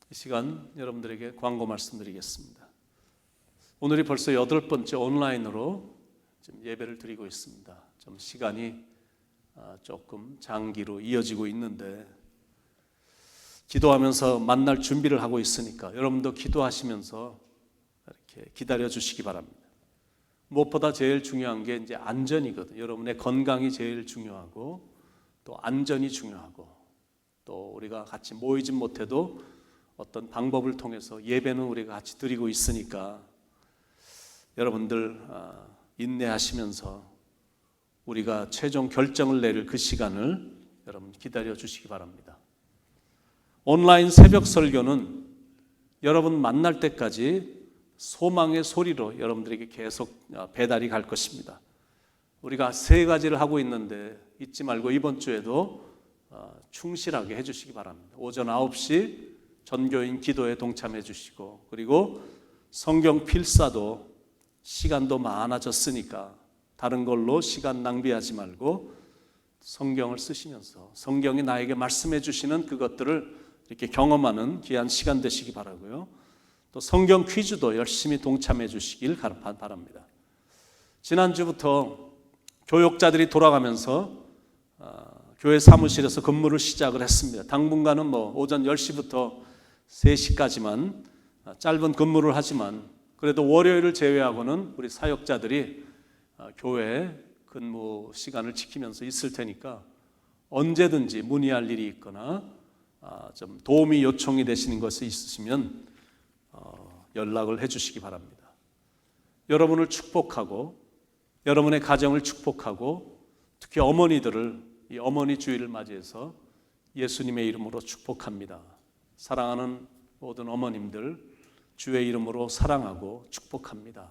S1: 이 시간 여러분들에게 광고 말씀드리겠습니다. 오늘이 벌써 8번째 온라인으로 지금 예배를 드리고 있습니다. 좀 시간이 조금 장기로 이어지고 있는데 기도하면서 만날 준비를 하고 있으니까 여러분도 기도하시면서 이렇게 기다려 주시기 바랍니다. 무엇보다 제일 중요한 게 이제 안전이거든요. 여러분의 건강이 제일 중요하고 또 안전이 중요하고 또 우리가 같이 모이진 못해도 어떤 방법을 통해서 예배는 우리가 같이 드리고 있으니까 여러분들 인내하시면서 우리가 최종 결정을 내릴 그 시간을 여러분 기다려 주시기 바랍니다. 온라인 새벽 설교는 여러분 만날 때까지 소망의 소리로 여러분들에게 계속 배달이 갈 것입니다. 우리가 3가지를 하고 있는데 잊지 말고 이번 주에도 충실하게 해주시기 바랍니다. 오전 9시 전교인 기도에 동참해 주시고, 그리고 성경 필사도 시간도 많아졌으니까 다른 걸로 시간 낭비하지 말고 성경을 쓰시면서 성경이 나에게 말씀해 주시는 그것들을 이렇게 경험하는 귀한 시간 되시기 바라고요. 또 성경 퀴즈도 열심히 동참해 주시길 바랍니다. 지난주부터 교역자들이 돌아가면서 교회 사무실에서 근무를 시작을 했습니다. 당분간은 오전 10시부터 3시까지만 짧은 근무를 하지만 그래도 월요일을 제외하고는 우리 사역자들이 교회 근무 시간을 지키면서 있을 테니까 언제든지 문의할 일이 있거나 좀 도움이 요청이 되시는 것이 있으시면 연락을 해 주시기 바랍니다. 여러분을 축복하고 여러분의 가정을 축복하고 특히 어머니들을 이 어머니 주일을 맞이해서 예수님의 이름으로 축복합니다. 사랑하는 모든 어머님들 주의 이름으로 사랑하고 축복합니다.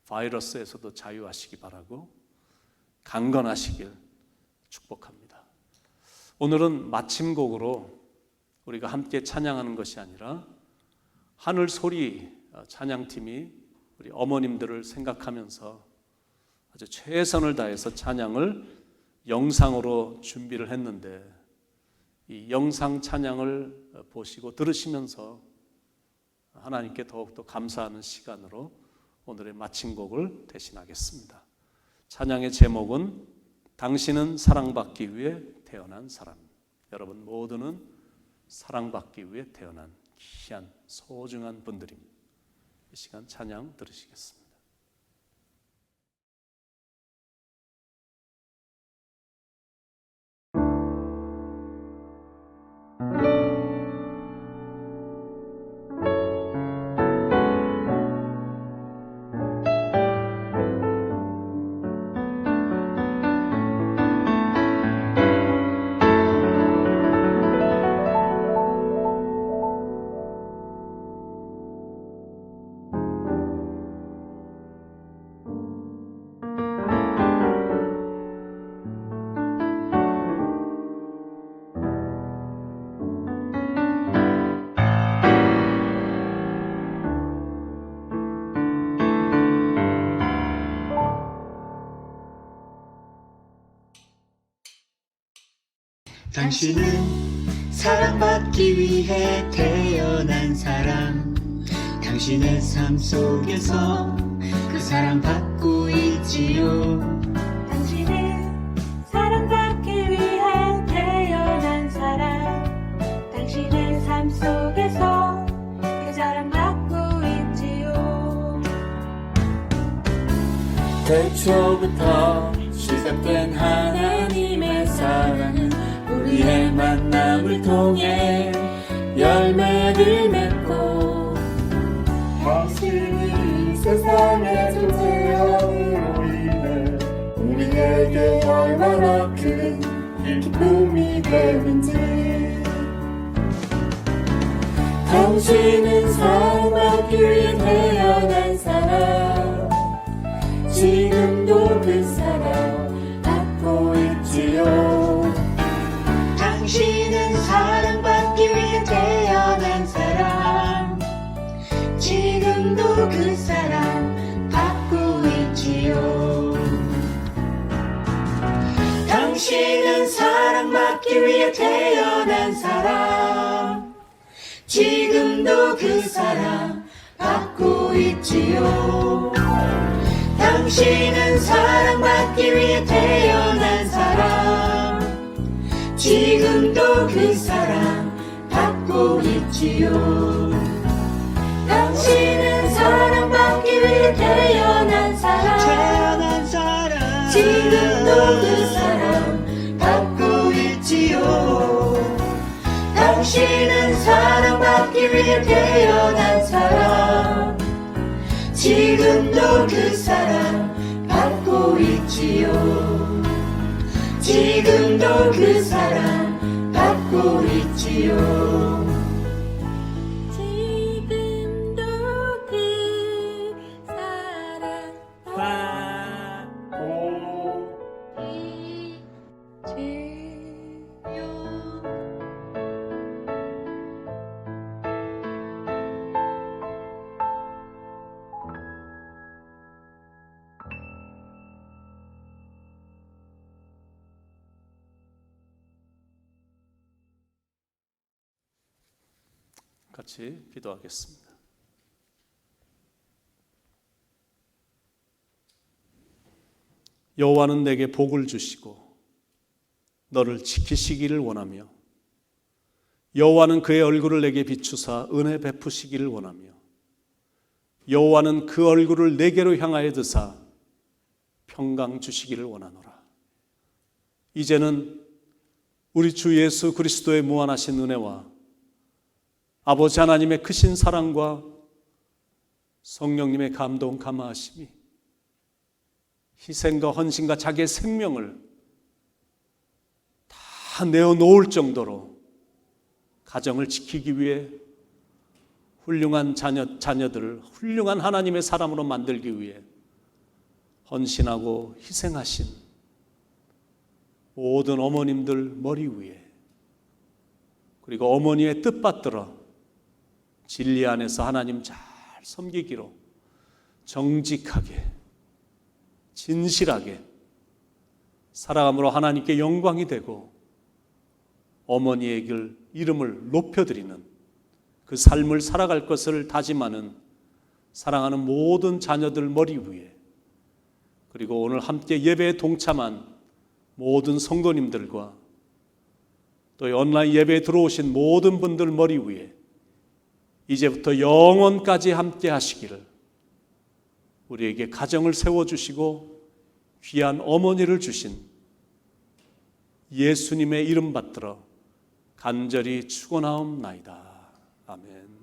S1: 바이러스에서도 자유하시기 바라고 강건하시길 축복합니다. 오늘은 마침곡으로 우리가 함께 찬양하는 것이 아니라 하늘 소리 찬양팀이 우리 어머님들을 생각하면서 아주 최선을 다해서 찬양을 영상으로 준비를 했는데 이 영상 찬양을 보시고 들으시면서 하나님께 더욱더 감사하는 시간으로 오늘의 마침곡을 대신하겠습니다. 찬양의 제목은 당신은 사랑받기 위해 태어난 사람. 여러분 모두는 사랑받기 위해 태어난 귀한 소중한 분들입니다. 이 시간 찬양 들으시겠습니다.
S5: 당신은 사랑받기 위해 태어난 사람. 당신의 삶 속에서 그 사랑 받고 있지요.
S6: 당신은 사랑받기 위해 태어난 사람. 당신의 삶 속에서 그 사랑 받고 있지요.
S5: 태초부터 시작된 하나님의 사랑은 우리의 만남을 통해 열매를 맺고 당신이 세상에 존재함으로 인해 우리에게 얼마나 큰 기쁨이 되는지. 당신은 사랑받기 위해 태어난 사람. 지금도 그 사랑 받고 있지요. 당신은 사랑받기 위해 태어난 사람. 지금도 그 사랑 받고 있지요. 당신은 사랑받기 위해 태어난 사람. 지금도 그 사랑 받고 있지요. 당신은 사랑받기 위해 태어난 사람. 지금도 그 사랑 받고 있지요. 당신은 사랑받기 위해 태어난 사람. 지금도 그 사랑 받고 있지요. 당신은 사랑받기 위해 태어난 사람. 지금도 그 사랑 받고 있지요. 지금도 그 사랑 받고 있지요.
S6: 지금도 그 사랑
S1: 같이 기도하겠습니다. 여호와는 내게 복을 주시고 너를 지키시기를 원하며 여호와는 그의 얼굴을 내게 비추사 은혜 베푸시기를 원하며 여호와는 그 얼굴을 내게로 향하여 드사 평강 주시기를 원하노라. 이제는 우리 주 예수 그리스도의 무한하신 은혜와 아버지 하나님의 크신 사랑과 성령님의 감동 감화하심이 희생과 헌신과 자기의 생명을 다 내어놓을 정도로 가정을 지키기 위해 훌륭한 자녀들을 훌륭한 하나님의 사람으로 만들기 위해 헌신하고 희생하신 모든 어머님들 머리 위에, 그리고 어머니의 뜻받들어 진리 안에서 하나님 잘 섬기기로 정직하게 진실하게 살아감으로 하나님께 영광이 되고 어머니의 이름을 높여드리는 그 삶을 살아갈 것을 다짐하는 사랑하는 모든 자녀들 머리 위에, 그리고 오늘 함께 예배에 동참한 모든 성도님들과 또 온라인 예배에 들어오신 모든 분들 머리 위에 이제부터 영원까지 함께 하시기를, 우리에게 가정을 세워주시고 귀한 어머니를 주신 예수님의 이름 받들어 간절히 축원하옵나이다. 아멘.